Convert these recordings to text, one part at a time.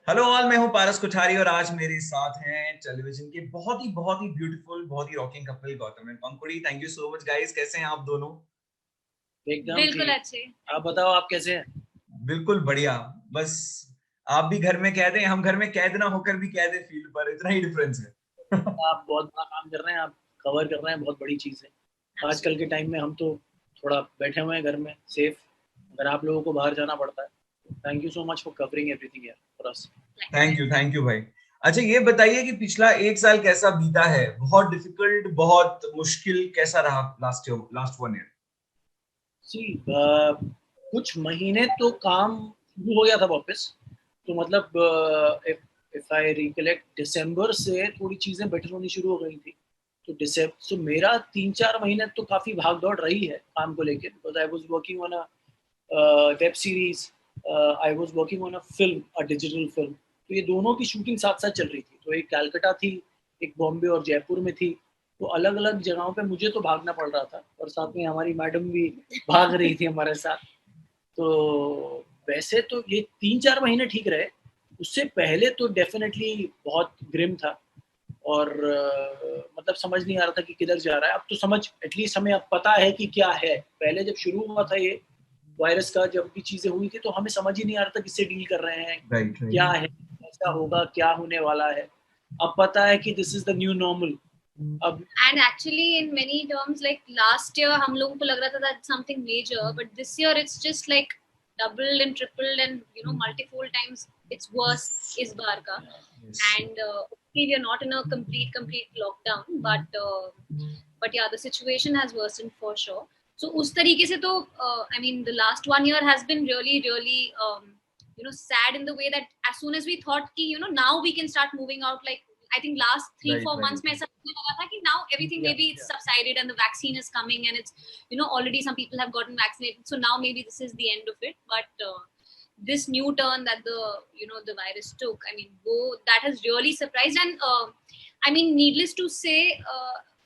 Hello all, मैं हूं पारस कोठारी और आज मेरे साथ हैं टेलीविजन के बहुत ही ब्यूटीफुल, बहुत ही rocking couple Gautam and Pankhuri. Thank you so much guys. कैसे हैं आप दोनों? एकदम बिल्कुल ठीक। अच्छे। आप बताओ, आप कैसे हैं? बिल्कुल बढ़िया। बस आप भी घर में कैद हैं, हम घर में कैद ना होकर भी कैद है फील्ड पर, इतना ही डिफरेंस है। आप बहुत बड़ा काम कर रहे हैं, आप कवर कर रहे हैं, बहुत बड़ी चीज़ है आजकल के टाइम में। हम तो थोड़ा बैठे हुए हैं घर में सेफ, अगर आप लोगों को बाहर जाना पड़ता है। Thank you so much for covering everything here for us. Thank you भाई। अच्छा, ये बताइए कि पिछला एक साल कैसा बीता है? बहुत डिफिकल्ट, बहुत मुश्किल कैसा रहा लास्ट 1 ईयर? सी कुछ महीने तो काम शुरू हो गया था वापस। तो मतलब इफ आई रिकलेक्ट, दिसंबर से थोड़ी चीज़ें बेटर होनी शुरू हो गई थी। तो दिसंबर तो मेरा 3-4 महीने तो काफ़ी भाग दौड़ रही है काम को लेकर, because I was working on a web series, I was working on a film, a digital film. तो ये दोनों की शूटिंग साथ साथ चल रही थी। तो एक कलकत्ता थी, एक बॉम्बे और जयपुर में थी। तो अलग अलग जगहों पे मुझे तो भागना पड़ रहा था, और साथ में हमारी मैडम भी भाग रही थी हमारे साथ। तो वैसे तो ये 3-4 महीने ठीक रहे। उससे पहले तो डेफिनेटली बहुत ग्रिम था। और मतलब समझ नहीं आ रहा था कि किधर जा रहा है। अब तो समझ, एटलीस्ट हमें अब पता है कि क्या है। पहले जब शुरू हुआ था ये वायरस का, जब भी चीजें हुई थी, तो हमें समझ ही नहीं आ रहा था किससे डील कर रहे हैं, राइट क्या राइट। है, कैसा होगा, क्या होने वाला है। अब पता है कि this is the new normal. अब And actually, in many terms, like last year, हम लोगों को लग रहा था that something major, but this year it's just like doubled and tripled and multifold times it's worse इस बार का. And okay, we are not in a complete lockdown, but yeah, the situation has worsened for sure. So उस तरीके से तो I mean the last 1 year has been really sad in the way that as soon as we thought कि now we can start moving out, like I think last three right four right. months में ऐसा लगने लगा था कि now everything yeah, maybe it's yeah. subsided and the vaccine is coming and it's already some people have gotten vaccinated, so now maybe this is the end of it. But this new turn that the virus took, I mean, that has really surprised. And I mean, needless to say,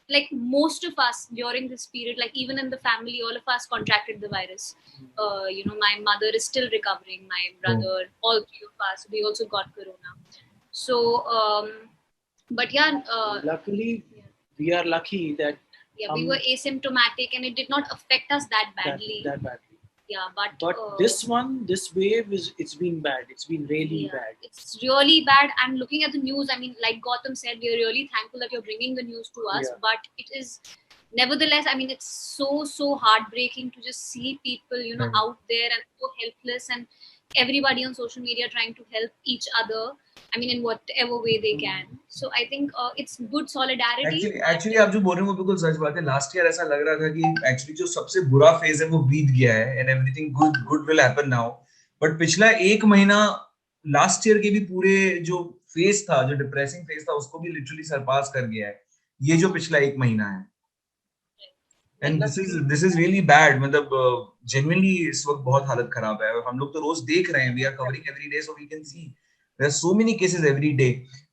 like most of us during this period, like even in the family, all of us contracted the virus. My mother is still recovering, my brother, all three of us, we also got corona. So but yeah, Luckily, we are lucky that we were asymptomatic and it did not affect us that badly. that badly. Yeah, but This wave it's been bad. It's been really bad. it's really bad. And looking at the news, I mean, like Gautam said, we are really thankful that you're bringing the news to us. Yeah. But it is, nevertheless, I mean, it's so heartbreaking to just see people, out there and so helpless, and everybody on social media trying to help each other. I mean, in whatever way they can. So I think it's good solidarity. Actually आप जो बोल रहे हैं वो बिल्कुल सच बात है। Last year ऐसा लग रहा था कि एक्चुअली जो सबसे बुरा फेज है वो बीत गया है and everything good good will happen now. But पिछला एक महीना लास्ट ईयर के भी पूरे जो फेज था, जो डिप्रेसिंग फेज था, उसको भी लिटरली सरपास कर गया है ये जो पिछला एक महीना है। And this is really bad. मतलब जेन्युइनली इस वक्त बहुत हालत खराब है और हम लोग तो रोज देख रहे हैं, we are covering every day, so we can see there are so many cases every day.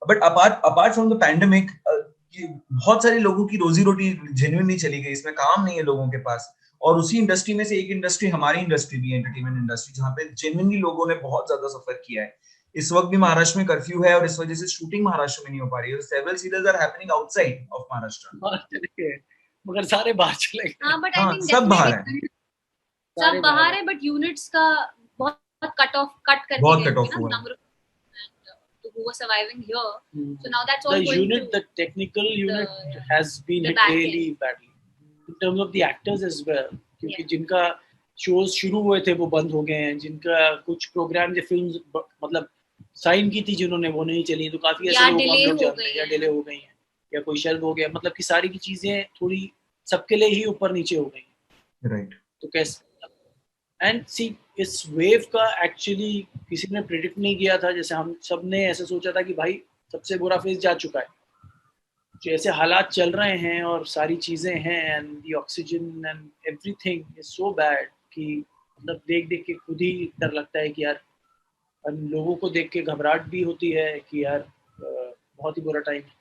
But apart from the pandemic, बहुत सारे लोगों की रोजी रोटी जेन्युइनली चली गई, इसमें काम नहीं है लोगों के पास। और उसी इंडस्ट्री में से एक इंडस्ट्री हमारी इंडस्ट्री भी है, एंटरटेनमेंट इंडस्ट्री, जहाँ पे जेन्युइनली लोगों ने बहुत ज्यादा सफर किया है। इस वक्त भी महाराष्ट्र में कर्फ्यू है और इस वजह से शूटिंग महाराष्ट्र में नहीं हो पा रही है। Several series are happening outside of Maharashtra. मगर सारे बाहर चले गए। हाँ, बट आई हाँ, थिंक सब बाहर है, डेफिनेटली सब बाहर है, बट यूनिट्स का बहुत कट करके बहुत गए कट ऑफ ना, हुआ है। Number who were surviving here. So now that's all the going unit, to the technical unit has been the hit back really end. badly in terms of the actors as well. क्योंकि Yeah. जिनका shows शुरू हुए थे वो बंद हो गए हैं, जिनका कुछ प्रोग्राम या फिल्म मतलब साइन की थी जिन्होंने, वो नहीं चली। तो काफी ऐसे या लोग हम delay लोग हो जानते हैं, गई या है। डिले हो गई हैं, या कोई शेल्व हो गया। मतलब कि सारी की चीजें थोड़ी सबके लिए ही ऊपर नीचे हो गई हैं। राइट। तो कैसे, एंड सी, इस वेव का एक्चुअली किसी ने प्रिडिक्ट नहीं किया था। जैसे हम सब ने ऐसे सोचा था कि भाई सबसे बुरा फेज जा चुका है, जैसे हालात चल रहे हैं और सारी चीज़ें हैं, and the oxygen and everything is so bad कि मतलब देख देख के खुद ही डर लगता है कि यार, लोगों को देख के घबराहट भी होती है कि यार बहुत ही बुरा टाइम है।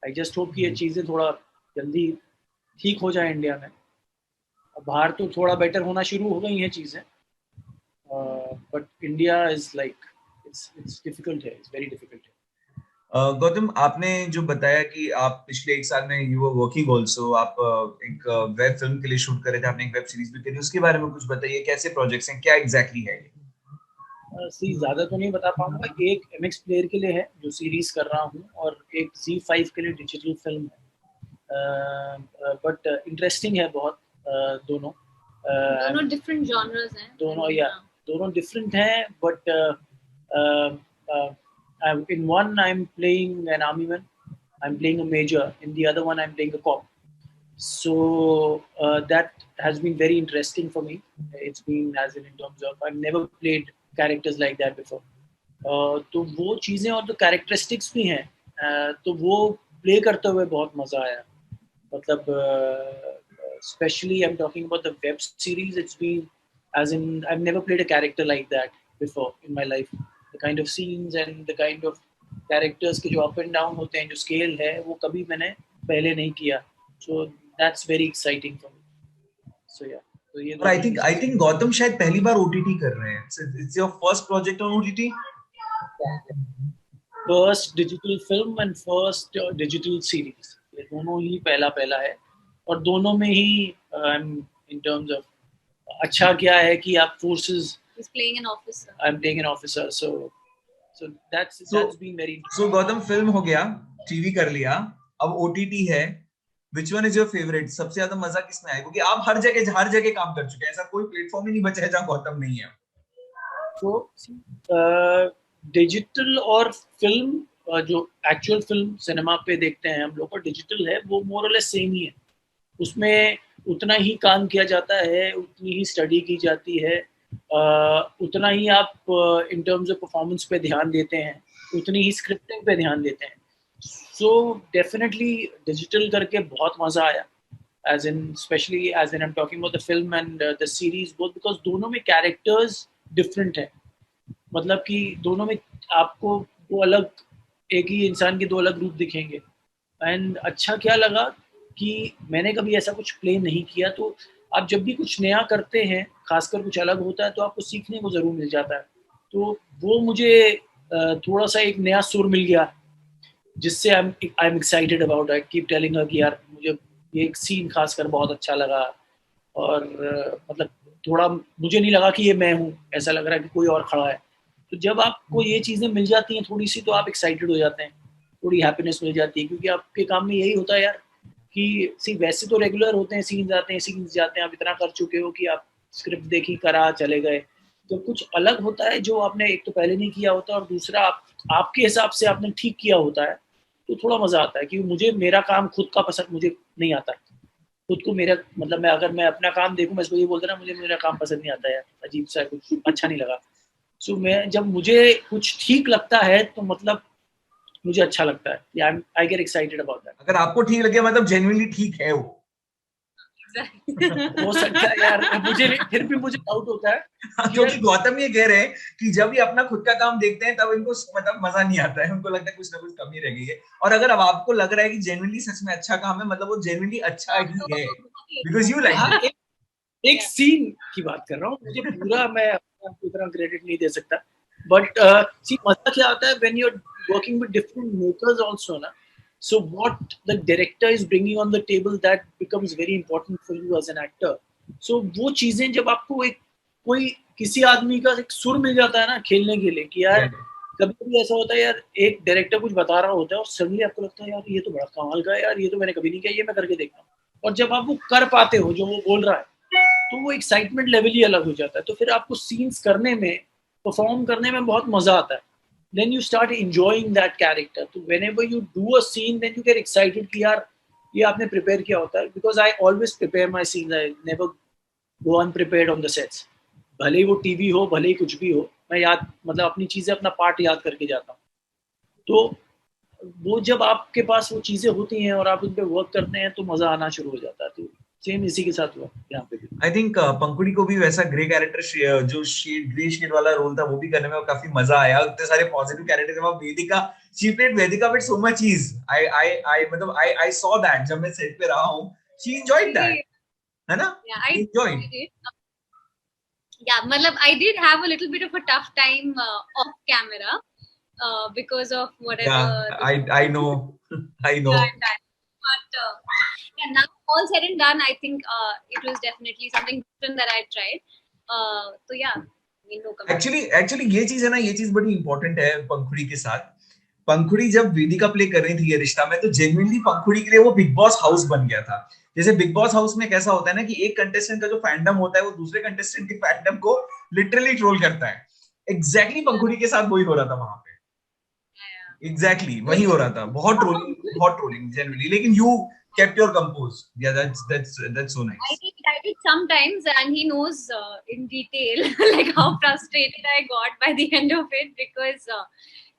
आई जस्ट होप कि ये चीज़ें थोड़ा जल्दी ठीक हो जाए इंडिया में। बाहर तो थोड़ा बेटर होना शुरू हो गई हैं चीज़ें, but India is like it's difficult है, it's very difficult है. गौतम, आपने जो बताया कि आप पिछले 1 साल में यू वर वर्किंग ऑल्सो, आप एक वेब फिल्म के लिए शूट कर रहे थे, आपने एक वेब सीरीज भी करी, उसके बारे में कुछ बताइए, कैसे प्रोजेक्ट्स हैं, क्या एग्जैक्टली है ये? सी ज्यादा तो नहीं बता पाऊंगा. एक MX प्लेयर के लिए है जो सीरीज कर रहा हूँ, और एक Z5 के लिए डिजिटल फिल्म है. बट इंटरेस्टिंग है बहुत. दोनों दोनों डिफरेंट जॉनर्स हैं. दोनों डिफरेंट हैं, but in one I'm playing an army man, I'm playing a major. In the other one I'm playing a cop. So that has been very interesting for me. It's been as in terms of I've never played characters like that before. तो वो चीज़ें और तो characteristics भी हैं, तो वो play करते हुए बहुत मज़ा आया. मतलब especially I'm talking about the web series. It's been as in I've never played a character like that before in my life. The kind of scenes and the kind of characters के जो up and down होते हैं, जो scale है, वो कभी मैंने पहले नहीं किया. So that's very exciting for me. So yeah. So ये I think गौतम शायद पहली बार OTT कर रहे हैं. It's your first project on OTT? First digital film and first digital series. ये दोनों ही पहला है, और दोनों में ही in terms of अच्छा क्या है कि आप forces. He's playing an officer. I'm playing an officer, so that's been very interesting. So Gautam, film हो गया, टीवी कर लिया, अब OTT है. Which one is your favorite? सबसे ज्यादा मजा किसमें आया? क्योंकि आप हर जगह काम कर चुके हैं, ऐसा कोई प्लेटफॉर्म ही नहीं बचा है जहाँ गौतम नहीं है. तो डिजिटल और फिल्म, जो एक्चुअल फिल्म सिनेमा पे देखते हैं हम लोग, और डिजिटल है, वो मोर और लेस सेम ही है. उसमें उतना ही काम किया जाता है, उतनी ही स्टडी की जाती है, उतना ही आप इन टर्म्स ऑफ परफॉर्मेंस पे ध्यान देते हैं, उतनी ही स्क्रिप्टिंग पे ध्यान देते हैं. सो डेफिनेटली डिजिटल करके बहुत मज़ा आया, as in I'm talking about the film and the series both, because दोनों में कैरेक्टर्स डिफरेंट हैं. मतलब कि दोनों में आपको दो अलग, एक ही इंसान के दो अलग रूप दिखेंगे. एंड अच्छा क्या लगा कि मैंने कभी ऐसा कुछ प्ले नहीं किया, तो आप जब भी कुछ नया करते हैं, खासकर कुछ अलग होता है, तो आपको सीखने को ज़रूर मिल जाता है. तो वो मुझे थोड़ा सा एक नया सुर मिल गया, जिससे I am excited about. I keep telling her कि यार मुझे ये एक सीन खासकर बहुत अच्छा लगा, और मतलब थोड़ा मुझे नहीं लगा कि ये मैं हूँ, ऐसा लग रहा है कि कोई और खड़ा है. तो जब आपको ये चीज़ें मिल जाती हैं थोड़ी सी, तो आप एक्साइटेड हो जाते हैं, थोड़ी हैप्पीनेस मिल जाती है, क्योंकि आपके काम में यही होता है यार कि वैसे तो रेगुलर होते हैं, सीन्स आते हैं, सीन्स जाते हैं, आप इतना कर चुके हो कि आप स्क्रिप्ट देखी, करा, चले गए. तो कुछ अलग होता है जो आपने एक तो पहले नहीं किया होता, और दूसरा आपके हिसाब से आपने ठीक किया होता है, तो थोड़ा मज़ा आता है. क्योंकि मुझे मेरा काम खुद का पसंद मुझे नहीं आता खुद को. मेरा मतलब अगर मैं अपना काम देखूं, मैं इसको ये बोलता ना, मुझे मेरा काम पसंद नहीं आता यार, अजीब सा कुछ अच्छा नहीं लगा. सो जब मुझे कुछ ठीक लगता है, तो मतलब मुझे अच्छा लगता है. I get excited about that. अगर आपको ठीक लगे, मतलब जेन्युइनली ठीक है वो. हो सकता है यार, फिर भी मुझे डाउट होता है. क्योंकि गौतम ये कह रहे हैं कि जब ये अपना खुद का काम देखते हैं, तब इनको मतलब मजा नहीं आता है, उनको लगता है कुछ ना कुछ कमी रह गई है. और अगर अब आपको लग रहा है कि जेन्युइनली सच में अच्छा काम है, मतलब वो जेन्युइनली अच्छा ही है, बिकॉज़ यू लाइक. एक सीन की बात कर रहा हूँ, मुझे पूरा मैं आपको इतना क्रेडिट नहीं दे सकता, बट सी मजा क्या आता है when you are working with different makers also ना. So what the director is bringing on the table, that becomes very important for you as an actor. So वो चीजें जब आपको कोई किसी आदमी का एक सुर मिल जाता है ना खेलने के लिए, कि यार कभी ऐसा होता है यार, एक डायरेक्टर कुछ बता रहा होता है और सडनली आपको लगता है यार ये तो बड़ा कमाल का है यार, ये तो मैंने कभी नहीं किया, ये मैं करके देखता हूँ. और जब आप वो कर पाते हो जो वो बोल रहा है, तो वो एक्साइटमेंट लेवल ही अलग हो जाता है. तो फिर आपको सीन्स करने में, परफॉर्म करने में बहुत मजा आता है. Then you start enjoying that character. So whenever you do a scene, then you get excited कि यार ये आपने prepare किया होता है. Because I always prepare my scenes. I never go unprepared on the sets. भले ही वो टीवी हो, भले ही कुछ भी हो, मैं मतलब अपनी चीजें, अपना पार्ट याद करके जाता हूँ. तो वो जब आपके पास वो चीजें होती हैं और आप उन पे वर्क करते हैं, तो मजा आना शुरू हो जाता है. तो सेम इसी के साथ हुआ यहाँ पे भी. आई थिंक पंकुड़ी को भी वैसा ग्रे कैरेक्टर, जो ग्रे शेड वाला रोल था, वो भी करने में काफी मजा आया. इतने सारे पॉजिटिव कैरेक्टर्स हैं. Vedika, she played Vedika with so much ease. I saw that जब मैं सेट पे रहा हूँ. शी एंजॉयड दैट, है ना? Yeah, I enjoyed. yeah, matlab, I did have a little bit of a tough time off camera because of whatever Yeah, the I know. I yeah, know. time. But yeah, now all said and done, I think it was definitely something different that I tried. So yeah, I mean, no comment. Actually ये चीज है ना, ये चीज बड़ी important है पंखुड़ी के साथ। पंखुड़ी जब वेदिका प्ले कर रही थी ये रिश्ता में, तो जेन्युइनली पंखुड़ी के लिए वो बिग बॉस हाउस बन गया था। जैसे बिग बॉस हाउस में कैसा होता है ना कि एक कंटेस्टेंट का जो फैंडम होता है वो दूसरे कंटेस्टेंट के फैंडम को लिटरली ट्रोल करता है। एग्जैक्टली पंखुड़ी के साथ वही हो रहा था वहां पे। Yeah. एग्जैक्टली वही हो रहा था, बहुत ट्रोलिंग जेन्युइनली, लेकिन you kept your compose. Yeah, that's so nice. I did sometimes, and he knows in detail like how frustrated I got by the end of it because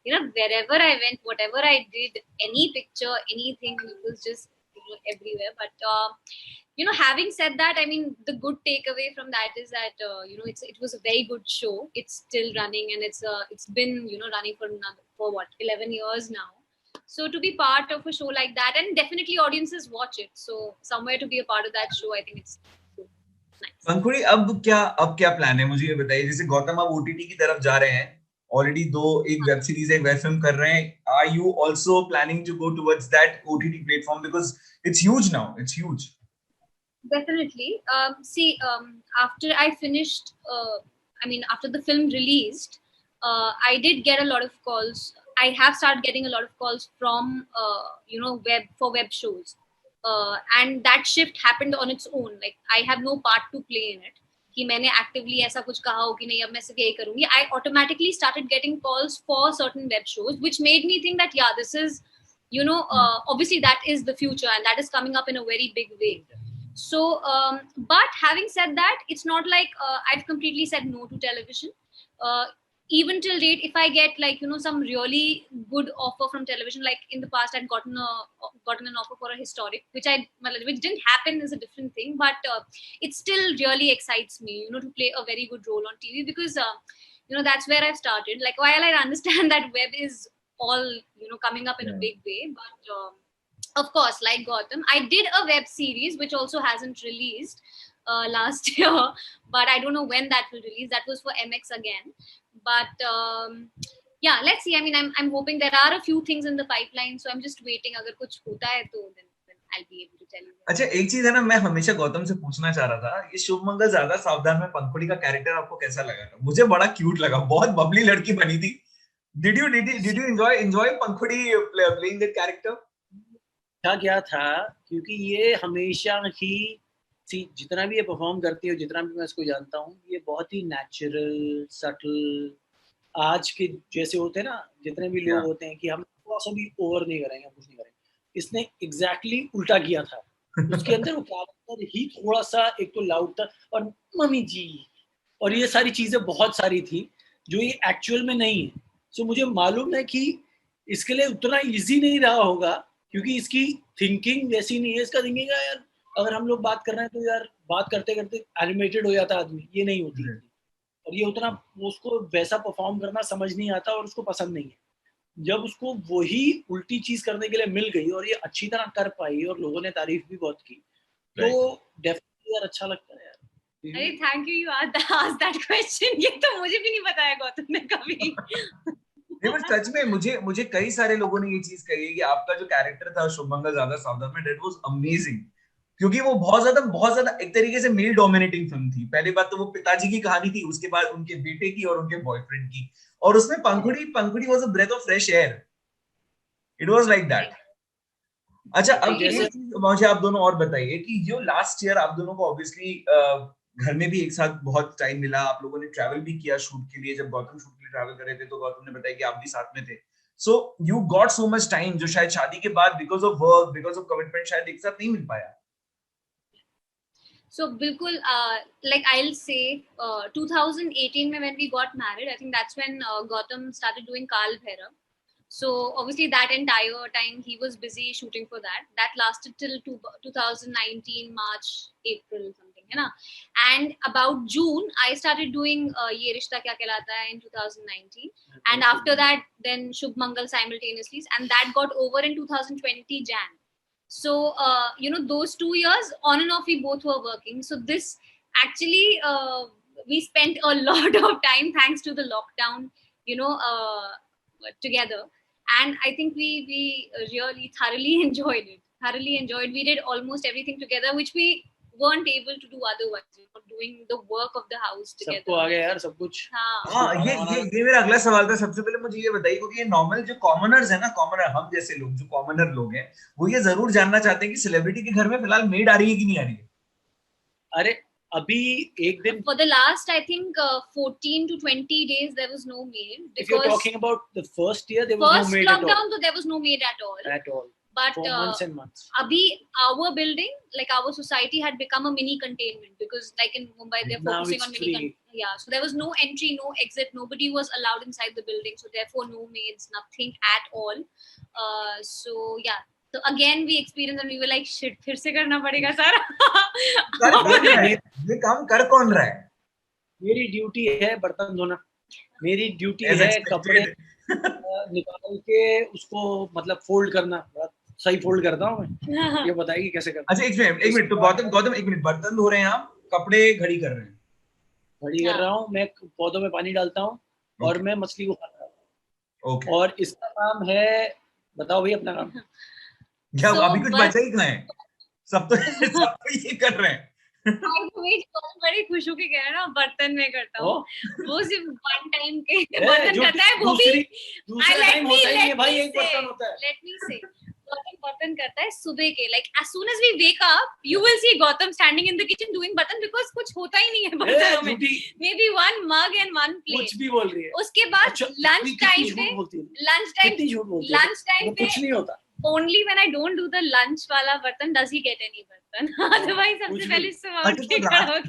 you know, wherever I went, whatever I did, any picture, anything, it was just, you know, everywhere. But you know, having said that, I mean, the good takeaway from that is that you know, it was a very good show. It's still running, and it's been, you know, running for what, 11 years now. So to be part of a show like that, and definitely audiences watch it, so somewhere to be a part of that show, I think it's nice. पंखुड़ी अब क्या plan है, मुझे ये बताइए। जैसे गौतम अब OTT की तरफ जा रहे हैं, ऑलरेडी एक वेब सीरीज, एक वेब फिल्म कर रहे हैं। Are you also planning to go towards that OTT platform, because it's huge now, it's huge. Definitely. See, after I finished, I mean, after the film released, I did get a lot of calls. I have started getting a lot of calls from, you know, web shows, and that shift happened on its own. Like, I have no part to play in it. कि मैंने actively ऐसा कुछ कहा हो कि नहीं अब मैं सिर्फ यही करूंगी. I automatically started getting calls for certain web shows, which made me think that yeah, this is, you know, obviously that is the future and that is coming up in a very big way. So, but having said that, it's not like I've completely said no to television. Even till date, if I get like, you know, some really good offer from television, like in the past I'd gotten an offer for a historic, which didn't happen, is a different thing, but it still really excites me, you know, to play a very good role on TV because you know, that's where I've started. Like, while I understand that web is all, you know, coming up in a big way, but of course, like Gotham, I did a web series which also hasn't released last year, but I don't know when that will release. That was for MX again, but yeah, let's see. I mean, I'm hoping there are a few things in the pipeline, so I'm just waiting. Agar kuch hota hai to then I'll be able to tell you. अच्छा, एक चीज है ना, मैं हमेशा गौतम से पूछना चाह रहा था, ये शुभ मंगल ज्यादा सावधान में पंखुड़ी का कैरेक्टर आपको कैसा लगा था? मुझे बड़ा क्यूट लगा, बहुत बबली लड़की बनी थी। Did you enjoy Pankhuri playing that character? क्या था, क्योंकि ये हमेशा ही जितना भी ये परफॉर्म करती है, जितना भी मैं इसको जानता हूँ, ये बहुत ही नेचुरल, सटल, आज के जैसे होते हैं ना, जितने भी लोग होते हैं कि हम थोड़ा सा भी ओवर नहीं करेंगे, कुछ नहीं करेंगे, इसने एग्जैक्टली उल्टा किया था। उसके अंदर वो कैरेक्टर ही थोड़ा सा एक तो लाउड था, और मम्मी जी और ये सारी चीजें बहुत सारी थी जो ये एक्चुअल में नहीं है। सो मुझे मालूम है कि इसके लिए उतना इजी नहीं रहा होगा, क्योंकि इसकी थिंकिंग वैसी नहीं है। इसका थिंकिंग है यार, अगर हम लोग बात कर रहे हैं तो यार बात करते करते एनिमेटेड हो जाता आदमी, ये नहीं होती। और ये उतना उसको वैसा परफॉर्म करना समझ नहीं आता और उसको पसंद नहीं है। जब उसको वही उल्टी चीज करने के लिए मिल गई और ये अच्छी तरह कर पाई और लोगों ने तारीफ भी बहुत की, तो डेफिनेटली यार अच्छा लगता है यार। अरे thank you, you asked that question. ये तो मुझे भी नहीं बताया गौतम ने कभी। नहीं, पर सच में मुझे कई सारे लोगों ने ये चीज कही है कि आपका जो कैरेक्टर था शुभ मंगल ज्यादा सावधान में, दैट वाज अमेजिंग, क्योंकि वो बहुत ज्यादा एक तरीके से मेल डोमिनेटिंग फिल्म थी। पहली बात तो वो पिताजी की कहानी थी, उसके बाद उनके बेटे की और उनके बॉयफ्रेंड की, और उसमें Pankhuri was a breath of fresh air. It was like that. अच्छा, अब ये चीज मुझे आप दोनों और बताइए कि जो लास्ट ईयर आप दोनों को ऑब्वियसली घर में भी एक साथ बहुत टाइम मिला, आप लोगों ने ट्रैवल भी किया शूट के लिए। जब गौतम शूट के लिए ट्रैवल कर रहे थे तो गौतम ने बताया कि आप भी साथ में थे। So you got so much time जो शायद शादी के बाद because of work, because of commitment शायद एक साथ नहीं मिल पाया। So bilkul, like I'll say 2018 mein when we got married, I think that's when Gautam started doing Kal Bhairav. So obviously that entire time he was busy shooting for that. That lasted till 2019 March, April something, है ना? And about June I started doing Ye Rishta Kya Kehlata Hai in 2019, and after that then Shubh Mangal simultaneously, and that got over in 2020 Jan. So you know, those 2 years on and off we both were working. So this actually we spent a lot of time thanks to the lockdown, together. And I think we really thoroughly enjoyed it. We did almost everything together, which we weren't able to do otherwise. Doing the work of the house together. सबको आ गया यार सब कुछ. हाँ, ये मेरा अगला सवाल था. सबसे पहले मुझे ये बताइए, क्योंकि ये नॉर्मल जो कॉमनर्स है ना, कॉमनर हम जैसे लोग जो कॉमनर लोग हैं, वो ये जरूर जानना चाहते हैं कि सेलिब्रिटी के घर में फिलहाल मेड आ रही है कि नहीं आ रही है. अरे अभी एक दिन. For the last, I think, 14 to 20 days, there was no maid. If you're talking about the first year, there was no maid at all. First lockdown, so there was no maid at all. At all. But for months and months. Abhi, our building, like our society, had become a mini containment because, like in Mumbai, they're Now focusing it's on free. Yeah, so there was no entry, no exit. Nobody was allowed inside the building, so therefore no maids, nothing at all. So yeah. So again, we experienced and we were like, shit, फिर से करना पड़ेगा सारा. ये काम कर कौन रहा है? मेरी ड्यूटी है बर्तन धोना. मेरी ड्यूटी है कपड़े निकाल के उसको मतलब फोल्ड करना. सही फोल्ड करता हूँ मैं. ये बताइए कैसे करना. अच्छा एक मिनट. तो गौतम एक मिनट. बर्तन धो रहे हैं आप, कपड़े घड़ी कर रहे हैं. घड़ी कर रहा हूँ मैं. पौधों में पानी डालता हूँ और मैं मछली को खाता हूँ. और इसका काम है, बताओ भाई अपना काम. क्या अभी कुछ बचा ही कहाँ है? सब तो ये कर रहे हैं. बड़ी खुश होके कह रहा ना, बर्तन में करता हूँ. वो सिर्फ वन टाइम के बर्तन करता है. वो भी दूसरा टाइम होता ही नहीं भाई. एक बर्तन होता है. लेट मी से बर्तन करता है सुबह के. like as soon as we wake up you will see Gautam standing in the kitchen doing बर्तन because कुछ होता ही नहीं है बर्तनों में. maybe one mug and one plate. कुछ भी बोल रही है. उसके बाद लंच टाइम पे कुछ नहीं होता. only when I don't do the lunch वाला बर्तन does he get any बर्तन. otherwise सबसे पहले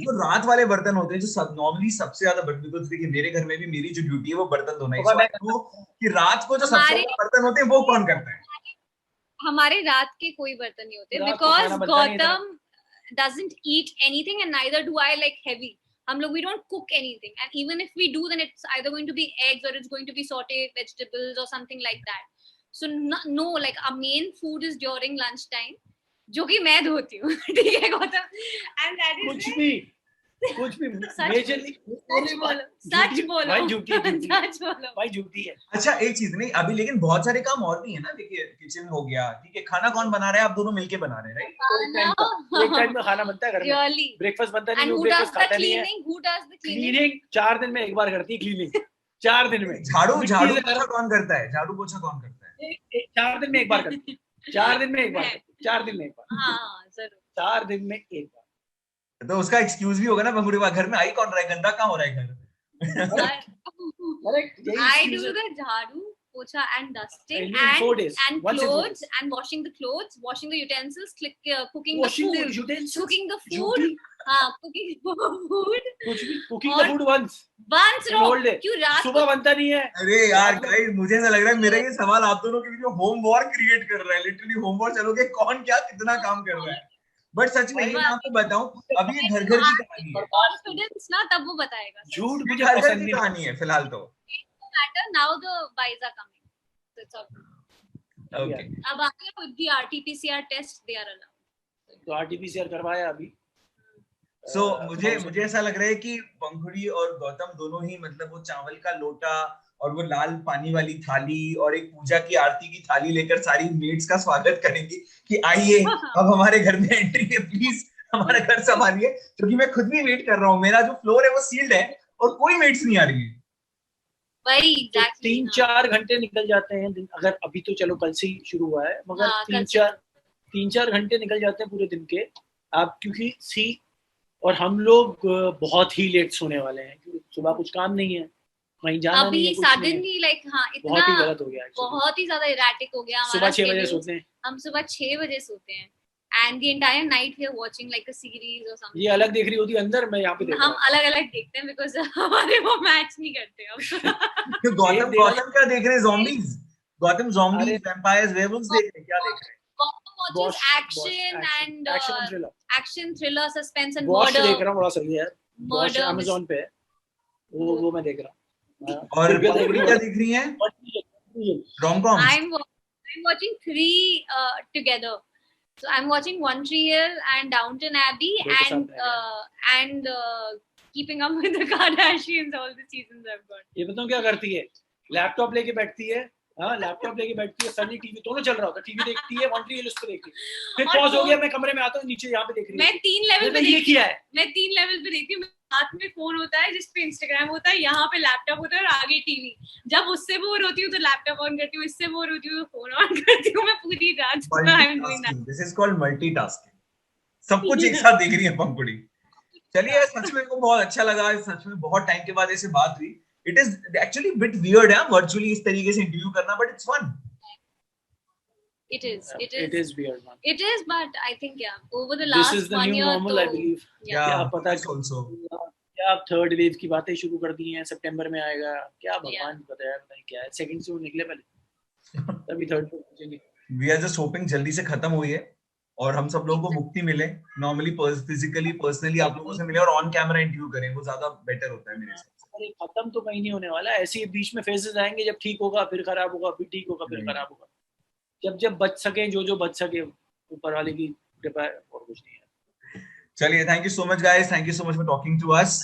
तो रात वाले बर्तन होते हैं जो नॉर्मली सबसे ज्यादा बर्तन. तो देखिए मेरे घर में भी मेरी जो ड्यूटी है वो बर्तन धोना है. कि रात को जो सबसे ज्यादा बर्तन होते हैं वो कौन करता है? हमारे रात के कोई बर्तन नहीं होते because Gautam doesn't eat anything and neither do I like heavy. हम लोग we don't cook anything, and even if we do then it's either going to be eggs or it's going to be sauteed vegetables or something like that. So no, like our main food is during lunch time, जो कि मैं धोती हूँ. ठीक है Gautam. And that is कुछ भी सच बोलो भाई. झूठी है. अच्छा एक चीज नहीं अभी, लेकिन बहुत सारे काम और भी है ना. देखिए किचन हो गया, ठीक है. खाना कौन बना रहा है? आप दोनों मिलके बना रहे हैं, राइट? एक टाइम में खाना बनता है घर में. ब्रेकफास्ट बनता नहीं. ब्रेकफास्ट खाता नहीं है. क्लीनिंग 4 दिन में एक बार करती है. क्लीनिंग 4 दिन में. झाड़ू पोछा कौन करता है? 4 दिन में एक बार करती है. 4 दिन में एक बार. 4 दिन में एक बार. हाँ जरूर. 4 दिन में एक बार. तो उसका एक्सक्यूज भी होगा ना बंगुड़ी. घर में आई कौन रहा है? गंदा कहाँ हो रहा है घर? I do the झाड़ू पोछा and dusting and clothes and washing the clothes, washing the utensils, cooking the food. Cooking the food. Cooking the food once क्यों रात सुबह बनता नहीं है? अरे यार गाइस, मुझे ऐसा लग रहा है मेरा ये सवाल आप दोनों के बीच में होम वॉर क्रिएट कर रहा है. लिटरली होम वॉर चलोगे कौन क्या कितना काम कर रहा है. बट सच में ये मैं आपको बताऊं, अभी ये घर घर की कहानी है. कॉन्फिडेंस ना तब वो बताएगा. झूठ मुझे घर घर पसंद की नहीं. कहानी है फिलहाल तो. matter now the buys are coming, so it's all okay. अब आगे with the RT-PCR test they are allowed. तो RT-PCR करवाया अभी. सो मुझे ऐसा लग रहा है कि पंखुड़ी और गौतम दोनों ही मतलब वो चावल का लोटा और वो लाल पानी वाली थाली और एक पूजा की आरती की थाली लेकर सारी मेड्स का स्वागत करेंगी कि आइए अब हमारे घर में एंट्री है, प्लीज हमारा घर संभालिए. क्योंकि मैं खुद भी वेट कर रहा हूँ. मेरा जो फ्लोर है वो सील्ड है और कोई मेड्स नहीं आ रही है. वही एग्जैक्टली. 3-4 घंटे निकल जाते हैं. अगर अभी तो चलो कल से ही शुरू हुआ है, मगर 3-4 घंटे निकल जाते हैं पूरे दिन के. आप क्योंकि और हम लोग बहुत ही लेट सोने वाले हैं क्योंकि सुबह कुछ काम नहीं है, कहीं जाना नहीं है. सडनली लाइक हाँ इतना बहुत ही गलत हो गया. बहुत ही ज्यादा इरेटिक हो गया. सुबह 6 बजे सोते हैं. हम सुबह 6 बजे सोते हैं and the entire night we are watching like a series or something. ये अलग देख रही होती है अंदर, मैं यहाँ पे देख रहा हूँ. हम अलग-अलग देखते हैं because हमारे वो मैच नहीं करते अब. तो गौतम क्या देख रहे हैं? zombies. Gautam zombies, vampires, werewolves देख रहे हैं. क्या देख रहे हैं? Gautam watches action and action thriller suspense and Bosch murder. देख रहा हूँ बड़ा सही है. Bosch Amazon पे है. वो मैं देख रहा हूँ. और क्या देख रही हैं? rom-com. I'm watching 3 together. So I'm watching One Tree Hill and Downton Abbey and keeping up with the Kardashians, all the seasons I've got. ये बताऊं क्या करती है, लैपटॉप लेके बैठती है, हाँ लैपटॉप लेके बैठती है, सनी टीवी दोनों चल रहा होता है, टीवी देखती है, वन रील उस पर देखती है, फिर और पॉज हो phone- गया, मैं कमरे में आता हूँ, नीचे यहाँ पे देख रही मैं 3 लेवल पे ये देखती किया है, मैं 3 लेवल पे देखती हूँ. हाथ में फोन होता है जिसपे इंस्टाग्राम होता है, यहाँ पे लैपटॉप होता है और आगे टीवी. जब उससे बोर होती हूँ तो लैपटॉप ऑन करती हूँ, इससे बोर होती हूँ तो फोन ऑन करती हूँ. मैं पूरी रात multitasking, this is called multitasking. सब कुछ एक साथ देख रही है पंकुड़ी. चलिए, सच में को बहुत अच्छा लगा, सच में बहुत टाइम के बाद ऐसे बात हुई. It is actually bit weird है वर्चुअली इस तरीके से इंटरव्यू करना, but it's fun. It is weird man. It is, but I think over the This last is the 1 new year normal, I तो believe. yeah. क्या पता also. क्या third wave की बातें शुरू कर दी हैं, सितंबर में आएगा क्या, भगवान पता है नहीं क्या है, सेकंड से वो निकले पहले तभी थर्ड पे पहुंचेंगे. वी आर जस्ट होपिंग जल्दी से खत्म हुई है और हम सब लोगों को मुक्ति मिले, नॉर्मली फिजिकली पर्सनली आप लोगों से मिले और ऑन कैमरा इंटरव्यू करें, वो ज्यादा बेटर होता है मेरे हिसाब से. अरे खत्म तो कहीं नहीं होने वाला, ऐसे ही बीच में फेजेस आएंगे, जब ठीक होगा फिर खराब होगा, फिर ठीक होगा फिर खराब होगा, जब बच सके जो बच सके, ऊपर वाले की कृपा है और कुछ नहीं है. चलिए, thank you so much guys, thank you so much for talking to us.